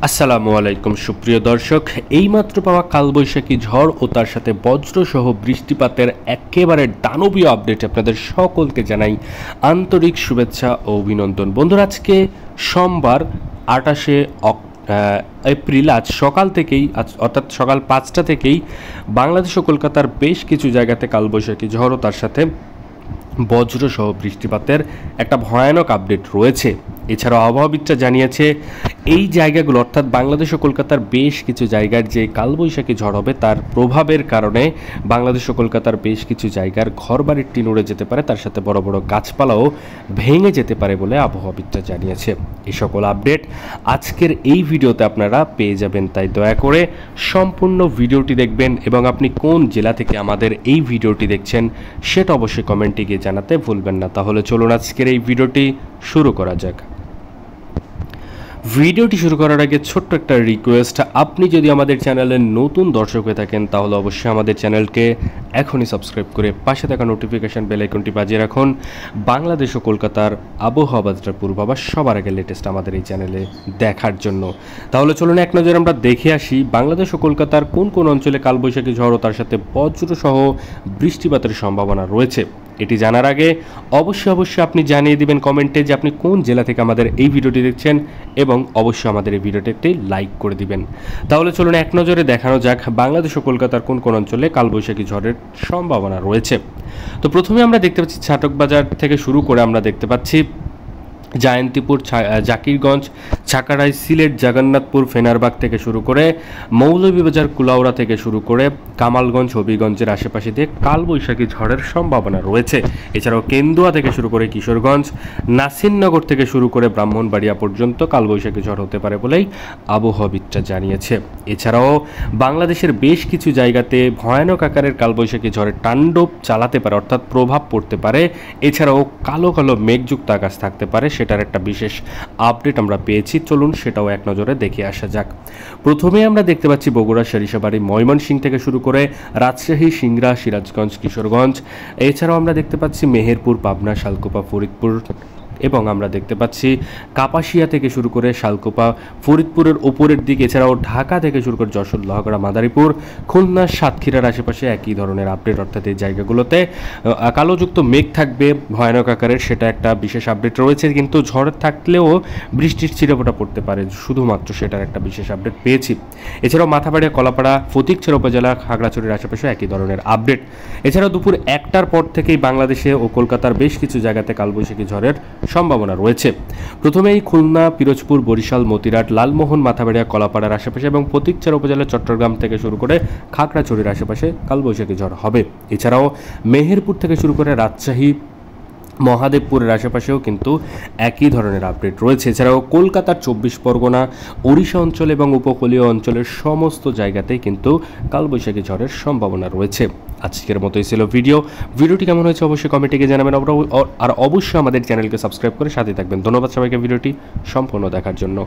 আসসালামু আলাইকুম সুপ্রিয় দর্শক, এইমাত্র পাওয়া কালবৈশাখী ঝড় ও তার সাথে বজ্রসহ বৃষ্টিপাতের একেবারে দানবীয় আপডেট আপনাদের সকলকে জানাই আন্তরিক শুভেচ্ছা ও অভিনন্দন। বন্ধুরা, আজকে সোমবার 28শে এপ্রিল, আজ সকাল থেকেই অর্থাৎ সকাল 5টা থেকেই বাংলাদেশ ও কলকাতার বেশ কিছু জায়গাতে কালবৈশাখী ঝড় ও তার সাথে বজ্রসহ বৃষ্টিপাতের একটা ভয়ানক আপডেট রয়েছে। এছাড়াও আবহাওয়াবিদরা জানিয়েছে এই জায়গাগুলো অর্থাৎ বাংলাদেশ ও কলকাতার বেশ কিছু জায়গার যে কালবৈশাখী ঝড় হবে তার প্রভাবের কারণে বাংলাদেশ ও কলকাতার বেশ কিছু জায়গার ঘরবাড়ির টিন উড়ে যেতে পারে, তার সাথে বড় বড় গাছপালাও ভেঙে যেতে পারে বলে আবহাওয়াবিদরা জানিয়েছে। এই সকল আপডেট আজকের এই ভিডিওতে আপনারা পেয়ে যাবেন, তাই দয়া করে সম্পূর্ণ ভিডিওটি দেখবেন এবং আপনি কোন জেলা থেকে আমাদের এই ভিডিওটি দেখছেন সেটা অবশ্যই কমেন্টে গিয়ে জানাতে ভুলবেন না। তাহলে চলুন আজকের এই ভিডিওটি শুরু করা যাক। ভিডিওটি শুরু করার আগে ছোট্ট একটা রিকোয়েস্ট, আপনি যদি আমাদের চ্যানেলের নতুন দর্শক হয়ে থাকেন তাহলে অবশ্যই আমাদের চ্যানেলকে এখনই সাবস্ক্রাইব করে পাশে থাকা নোটিফিকেশন বেল আইকনটি বাজিয়ে রাখুন বাংলাদেশ ও কলকাতার আবহাওয়া বাজার পূর্বাভাস সবার আগে লেটেস্ট আমাদের এই চ্যানেলে দেখার জন্য। তাহলে চলুন এক নজরে আমরা দেখে আসি বাংলাদেশ ও কলকাতার কোন কোন অঞ্চলে কালবৈশাখী ঝড় ও তার সাথে বজ্রসহ বৃষ্টিপাতের সম্ভাবনা রয়েছে। এটি জানার আগে অবশ্যই আপনি জানিয়ে দিবেন কমেন্টে যে আপনি কোন জেলা থেকে আমাদের এই ভিডিওটি দেখছেন এবং অবশ্যই আমাদের এই ভিডিওটি একটি লাইক করে দিবেন। তাহলে চলুন এক নজরে দেখানো যাক বাংলাদেশ ও কলকাতার কোন কোন অঞ্চলে কালবৈশাখী ঝড়ের সম্ভাবনা রয়েছে। তো প্রথমে আমরা দেখতে পাচ্ছি ছাটকবাজার থেকে শুরু করে আমরা দেখতে পাচ্ছি জায়ন্তীপুর, জাকিরগঞ্জ, ছাকারাই, সিলেট, জগন্নাথপুর, ফেনারবাগ থেকে শুরু করে মৌলভীবাজার, কুলাউড়া থেকে শুরু করে কামালগঞ্জ, হবিগঞ্জের আশেপাশে দিয়ে কালবৈশাখী ঝড়ের সম্ভাবনা রয়েছে। এছাড়াও কেন্দুয়া থেকে শুরু করে কিশোরগঞ্জ, নাসিরনগর থেকে শুরু করে ব্রাহ্মণবাড়িয়া পর্যন্ত কালবৈশাখী ঝড় হতে পারে বলেই আবহাওয়াবিদরা জানিয়েছে। এছাড়াও বাংলাদেশের বেশ কিছু জায়গাতে ভয়ানক আকারের কালবৈশাখী ঝড়ের তাণ্ডব চালাতে পারে অর্থাৎ প্রভাব পড়তে পারে। এছাড়াও কালো কালো মেঘযুক্ত আকাশ থাকতে পারে, সেটার একটা বিশেষ আপডেট আমরা পেয়েছি। চলুন সেটাও এক নজরে দেখে আসা যাক। প্রথমে আমরা দেখতে পাচ্ছি বগুড়া, সরিষাবাড়ি, ময়মনসিংহ থেকে শুরু করে রাজশাহী, সিংড়া, সিরাজগঞ্জ, কিশোরগঞ্জ। এছাড়াও আমরা দেখতে পাচ্ছি মেহেরপুর, পাবনা, শালকুপা, ফরিদপুর এবং আমরা দেখতে পাচ্ছি কাপাসিয়া থেকে শুরু করে শালকুপা, ফরিদপুরের উপরের দিকে। এছাড়াও ঢাকা থেকে শুরু করে যশোর, লোহাগড়া, মাদারীপুর, খুলনা, সাতক্ষীরার আশেপাশে একই ধরনের আপডেট, অর্থাৎ এই জায়গাগুলোতে কালোযুক্ত মেঘ থাকবে ভয়ানক আকারের, সেটা একটা বিশেষ আপডেট রয়েছে। কিন্তু ঝড় থাকলেও বৃষ্টির ছিটেফোঁটা পড়তে পারে, শুধুমাত্র সেটার একটা বিশেষ আপডেট পেয়েছি। এছাড়াও মাথাবাড়িয়া, কলাপাড়া, ফটিকছড়ি উপজেলা, খাগড়াছড়ির আশেপাশে একই ধরনের আপডেট। এছাড়াও দুপুর 1টার পর থেকেই বাংলাদেশে ও কলকাতার বেশ কিছু জায়গাতে কালবৈশাখী ঝড়ের সম্ভাবনা রয়েছে। প্রথমেই খুলনা, পিরোজপুর, বরিশাল, মতিরাট, লালমোহন, মাথাবাড়িয়া, কলাপাড়ার আশেপাশে এবং ফটিকছড়ি উপজেলার চট্টগ্রাম থেকে শুরু করে খাগড়াছড়ির আশেপাশে কালবৈশাখী ঝড় হবে। এছাড়াও মেহেরপুর থেকে শুরু করে রাজশাহী, মহাদেবপুরের আশেপাশেও কিন্তু একই ধরনের আপডেট রয়েছে। এছাড়াও কলকাতার 24 পরগনা, ওড়িশা অঞ্চল এবং উপকূলীয় অঞ্চলের সমস্ত জায়গাতেই কিন্তু কালবৈশাখী ঝড়ের সম্ভাবনা রয়েছে। আজকের মতোই ছিল ভিডিওটি কেমন হয়েছে অবশ্যই কমেন্টে গিয়ে জানাবেন, আর অবশ্যই আমাদের চ্যানেলকে সাবস্ক্রাইব করে সাথে থাকবেন। ধন্যবাদ সবাইকে ভিডিওটি সম্পূর্ণ দেখার জন্য।